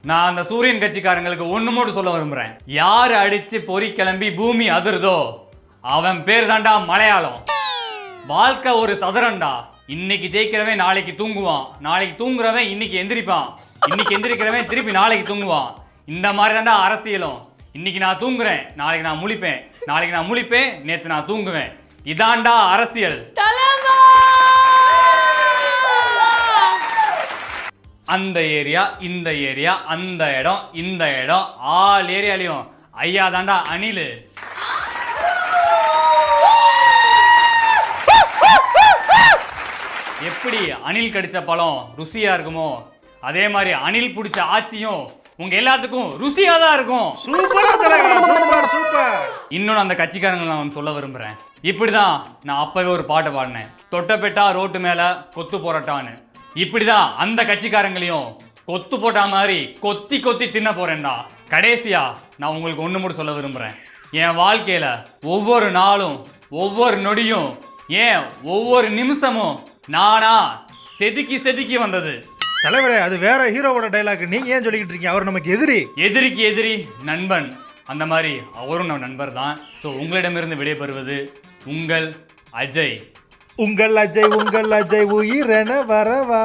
நான் அந்த சூரியன் கட்சிக்காரங்களுக்கு ஒண்ணு மட்டும் சொல்ல விரும்புறேன். யாரு அடிச்சு பொறி கிளம்பி பூமி அதிருதோ அவன் பேர் தாண்டா மலையாளம். வாழ்க்கை ஒரு சதுரண்டா. இன்னைக்கு ஜெயிக்கிறவன் நாளைக்கு தூங்குவான், நாளைக்கு தூங்குறவன் இன்னைக்கு எந்திரிப்பான், இன்னைக்கு எந்திரிக்கிறவன் திருப்பி நாளைக்கு தூங்குவான். இந்த மாதிரி தாண்டா அரசியலும். இன்னைக்கு நான் தூங்குறேன், நாளைக்கு நான் முழிப்பேன், நாளைக்கு நான் முழிப்பேன், நேத்து நான் தூங்குவேன். இதாண்டா அரசியல். அந்த ஏரியா, இந்த ஏரியா, அந்த இடம், இந்த இடம், ஆல் ஏரியாலையும் ஐயா தாண்டா அணிலு. எப்படி அணில் கடிச்ச பழம் ருசியா இருக்குமோ அதே மாதிரி அணில் பிடிச்ச ஆட்சியும் உங்க எல்லாத்துக்கும் ருசியா தான் இருக்கும். இன்னொன்னு அந்த கட்சிக்காரங்க நான் சொல்ல விரும்புறேன். இப்படிதான் நான் அப்பவே ஒரு பாட்டு பாடினேன், தொட்டப்பெட்டா ரோட்டு மேல கொத்து போறட்டான்னு. இப்படிதான் அந்த கட்சிக்காரங்களையும் கொத்து போட்டா மாதிரி கொத்தி கொத்தி தின்ன போறேன்டா. கடைசியா நான் உங்களுக்கு ஒண்ணு மட்டும் சொல்ல விரும்புறேன். என் வாழ்க்கையில ஒவ்வொரு நாளும், ஒவ்வொரு நொடியும், ஏன் ஒவ்வொரு நிமிஷமும் நானா செதுக்கி செதுக்கி வந்தது. தலைவரே, அது வேற ஹீரோவோட டைலாக். நீங்க ஏன் சொல்லிக்கிட்டு இருக்கீங்க? அவர் நமக்கு எதிரி. எதிரிக்கு எதிரி நண்பன். அந்த மாதிரி அவரும் நம்ம நண்பர் தான். ஸோ உங்களிடமிருந்து விடைபெறுவது உங்கள் அஜய். உங்கள் அஜய் உயிரென வரவா.